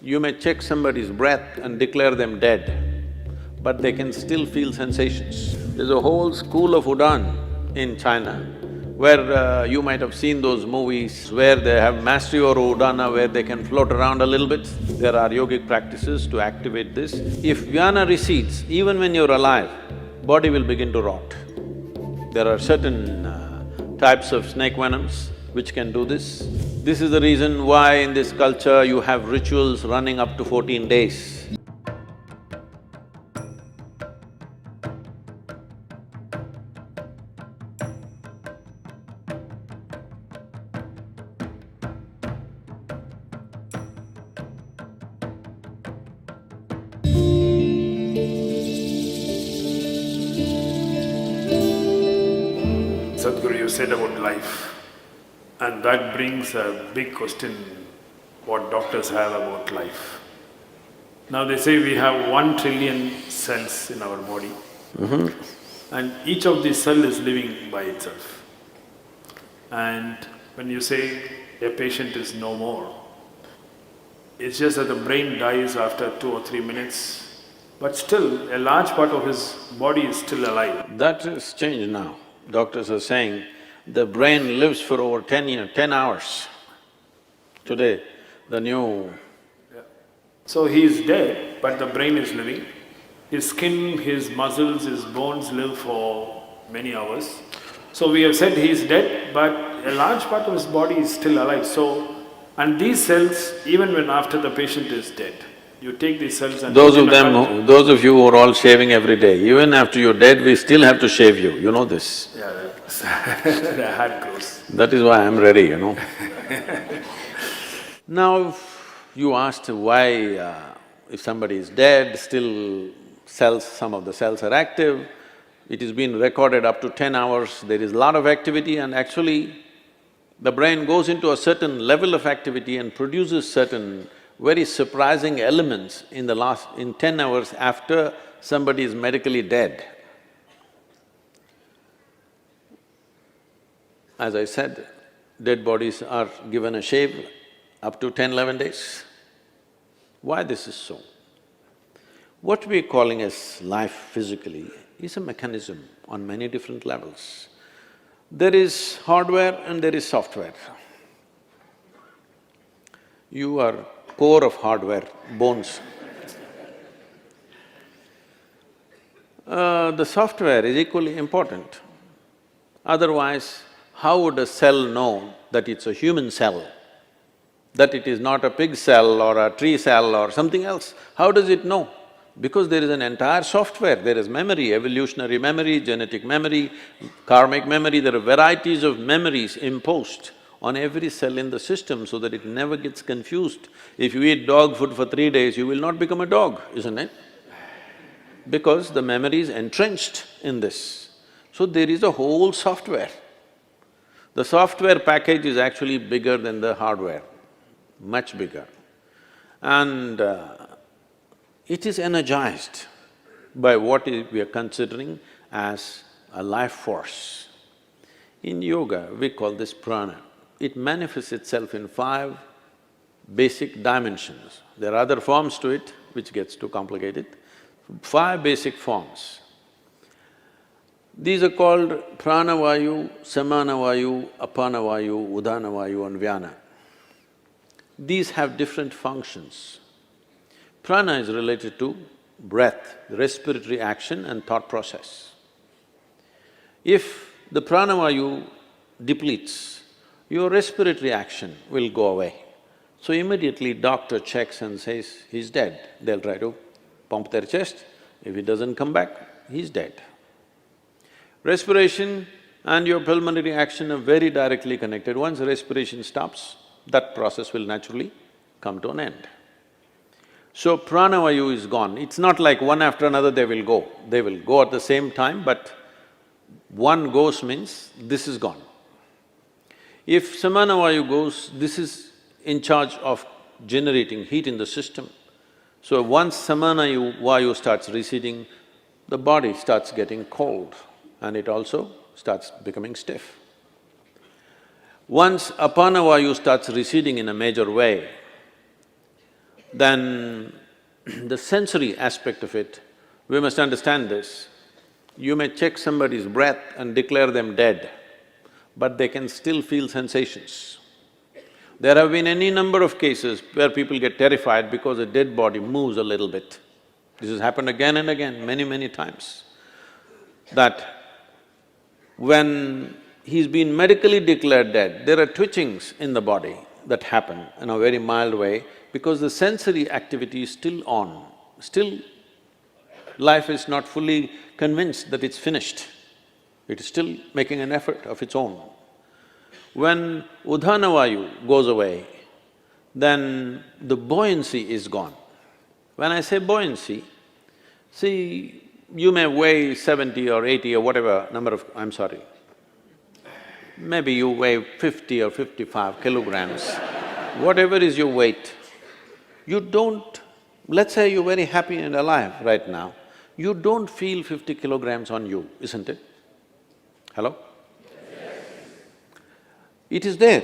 You may check somebody's breath and declare them dead, but they can still feel sensations. There's a whole school of Udan in China, where you might have seen those movies where they have mastery over Udana, where they can float around a little bit. There are yogic practices to activate this. If jnana recedes, even when you're alive, body will begin to rot. There are certain types of snake venoms which can do this. This is the reason why in this culture you have rituals running up to 14 days. Sadhguru, you said about life, and that brings a big question what doctors have about life. Now they say we have 1 trillion cells in our body, and each of these cells is living by itself. And when you say a patient is no more, it's just that the brain dies after 2 or 3 minutes, but still a large part of his body is still alive. That has changed now. Doctors are saying the brain lives for over 10 hours. Today, the new… So he is dead, but the brain is living. His skin, his muscles, his bones live for many hours. So we have said he is dead, but a large part of his body is still alive. So, and these cells, even when after the patient is dead, you take these cells and… Those of you who are all shaving every day, even after you're dead, we still have to shave you, you know this. Yeah, the hair grows. That is why I'm ready, you know. Now, you asked why if somebody is dead, still some of the cells are active. It has been recorded up to 10 hours, there is a lot of activity, and actually the brain goes into a certain level of activity and produces certain very surprising elements in 10 hours after somebody is medically dead. As I said, dead bodies are given a shave up to 10–11 days. Why this is so? What we're calling as life physically is a mechanism on many different levels. There is hardware and there is software. You are core of hardware, bones. The software is equally important. Otherwise, how would a cell know that it's a human cell, that it is not a pig cell or a tree cell or something else? How does it know? Because there is an entire software, there is memory, evolutionary memory, genetic memory, karmic memory, there are varieties of memories imposed on every cell in the system so that it never gets confused. If you eat dog food for 3 days, you will not become a dog, isn't it? Because the memory is entrenched in this. So there is a whole software. The software package is actually bigger than the hardware, much bigger. And it is energized by what we are considering as a life force. In yoga, we call this prana. It manifests itself in 5 basic dimensions. There are other forms to it, which gets too complicated. 5 basic forms. These are called pranavayu, samanavayu, apanavayu, udanavayu and vyana. These have different functions. Prana is related to breath, respiratory action and thought process. If the pranavayu depletes, your respiratory action will go away. So immediately doctor checks and says, he's dead. They'll try to pump their chest. If it doesn't come back, he's dead. Respiration and your pulmonary action are very directly connected. Once respiration stops, that process will naturally come to an end. So pranavayu is gone. It's not like one after another they will go. They will go at the same time, but one goes means this is gone. If samanavayu goes, this is in charge of generating heat in the system. So once samanavayu starts receding, the body starts getting cold and it also starts becoming stiff. Once apanavayu starts receding in a major way, Then the sensory aspect of it, we must understand this. You may check somebody's breath and declare them dead, but they can still feel sensations. There have been any number of cases where people get terrified because a dead body moves a little bit. This has happened again and again, many times. That when he's been medically declared dead, there are twitchings in the body that happen in a very mild way because the sensory activity is still on. Still, life is not fully convinced that it's finished. It is still making an effort of its own. When Udhana Vayu goes away, then the buoyancy is gone. When I say buoyancy, see, you may weigh 70 or 80 or whatever number of… I'm sorry, maybe you weigh 50 or 55 kilograms, whatever is your weight, you don't… let's say you're very happy and alive right now, you don't feel 50 kilograms on you, isn't it? Hello? It is there.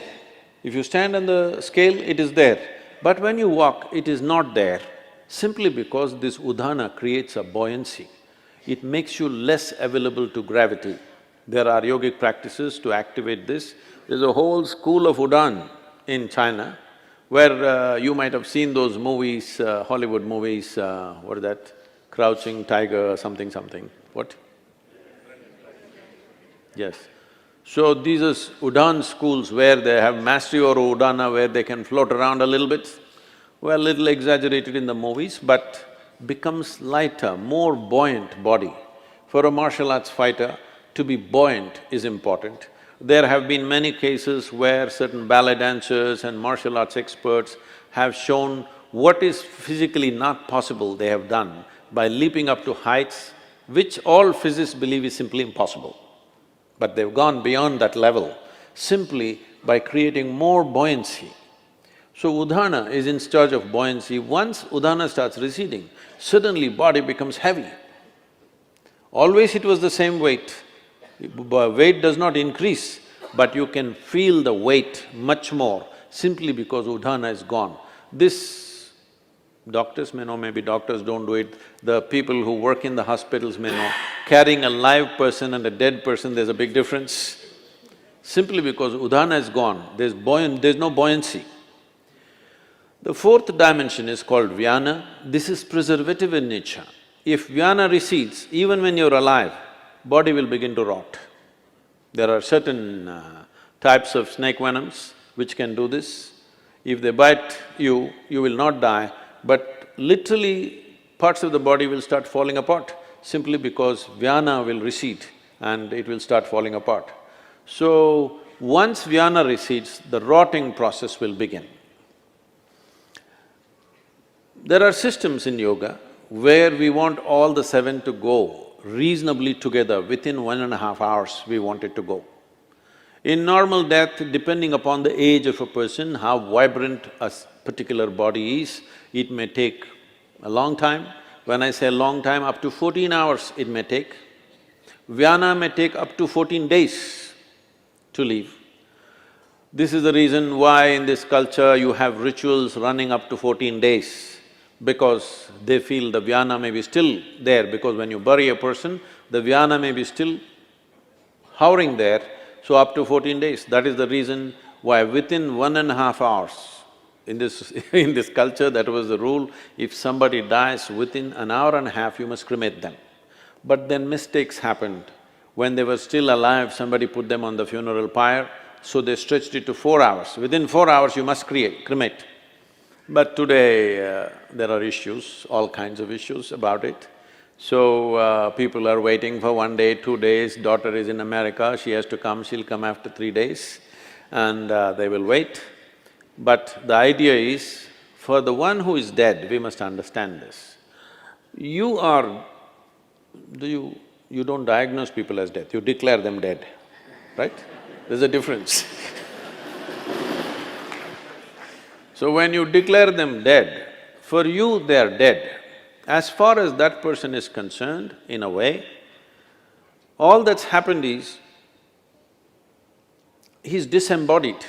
If you stand on the scale, it is there. But when you walk, it is not there, simply because this udhana creates a buoyancy. It makes you less available to gravity. There are yogic practices to activate this. There's a whole school of Udan in China, where you might have seen those movies, Hollywood movies, what is that? Crouching Tiger, something. What? Yes. So these are Udan schools where they have mastery over Udana, where they can float around a little bit. Well, little exaggerated in the movies, but becomes lighter, more buoyant body. For a martial arts fighter, to be buoyant is important. There have been many cases where certain ballet dancers and martial arts experts have shown what is physically not possible they have done by leaping up to heights which all physicists believe is simply impossible. But they've gone beyond that level simply by creating more buoyancy. So Udhana is in charge of buoyancy. Once Udhana starts receding, suddenly body becomes heavy. Always it was the same weight. Weight does not increase, but you can feel the weight much more simply because Udhana is gone. This, doctors may know, maybe doctors don't do it, the people who work in the hospitals may know, carrying a live person and a dead person, there's a big difference. Simply because Udhana is gone, there's no buoyancy. The fourth dimension is called Vyana. This is preservative in nature. If Vyana recedes, even when you're alive, body will begin to rot. There are certain types of snake venoms which can do this. If they bite you, you will not die, but literally parts of the body will start falling apart simply because Vyana will recede and it will start falling apart. So, once Vyana recedes, the rotting process will begin. There are systems in yoga where we want all the seven to go reasonably together, within 1.5 hours we want it to go. In normal death, depending upon the age of a person, how vibrant a particular body is, it may take a long time. When I say long time, up to 14 hours it may take. Vyana may take up to 14 days to leave. This is the reason why in this culture you have rituals running up to 14 days, because they feel the Vyana may be still there, because when you bury a person, the Vyana may be still hovering there, so up to 14 days. That is the reason why within 1.5 hours, in this culture, that was the rule, if somebody dies within an hour and a half, you must cremate them. But then mistakes happened. When they were still alive, somebody put them on the funeral pyre, so they stretched it to 4 hours. Within 4 hours, you must cremate. But today, there are issues, all kinds of issues about it. So, people are waiting for 1 day, 2 days, daughter is in America, she has to come, she'll come after 3 days, and they will wait. But the idea is, for the one who is dead, we must understand this. You don't diagnose people as dead, you declare them dead, right? There's a difference. So when you declare them dead, for you they are dead. As far as that person is concerned, in a way, all that's happened is, he's disembodied.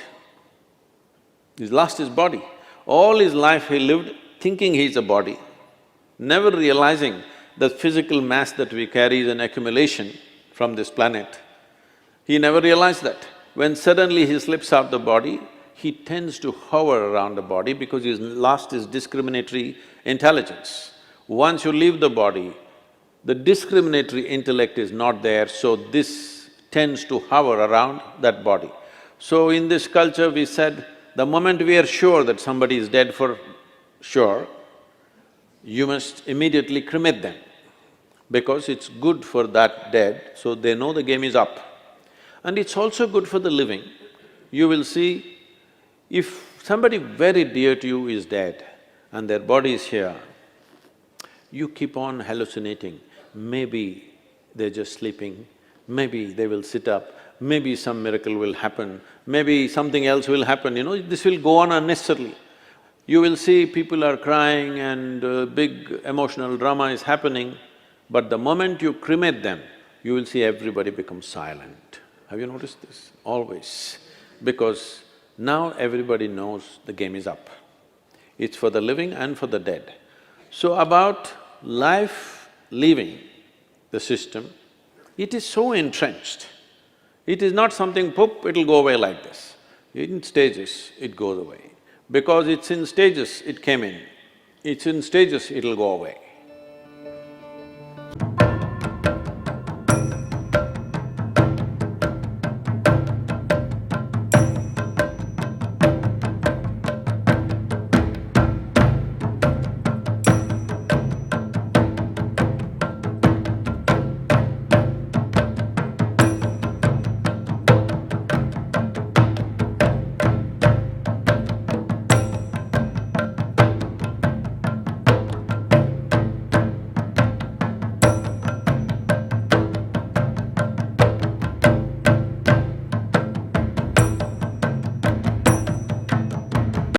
He's lost his body. All his life he lived thinking he's a body, never realizing the physical mass that we carry is an accumulation from this planet. He never realized that. When suddenly he slips out the body, he tends to hover around the body because he's lost his discriminatory intelligence. Once you leave the body, the discriminatory intellect is not there, so this tends to hover around that body. So in this culture we said, the moment we are sure that somebody is dead for sure, you must immediately cremate them, because it's good for that dead, so they know the game is up. And it's also good for the living. You will see, if somebody very dear to you is dead and their body is here, you keep on hallucinating, maybe they're just sleeping, maybe they will sit up, maybe some miracle will happen, maybe something else will happen, this will go on unnecessarily. You will see people are crying and big emotional drama is happening, but the moment you cremate them, you will see everybody become silent. Have you noticed this? Always. Because now everybody knows the game is up. It's for the living and for the dead. So about life leaving the system, it is so entrenched. It is not something, poop, it'll go away like this. In stages, it goes away. Because it's in stages, it came in. It's in stages, it'll go away.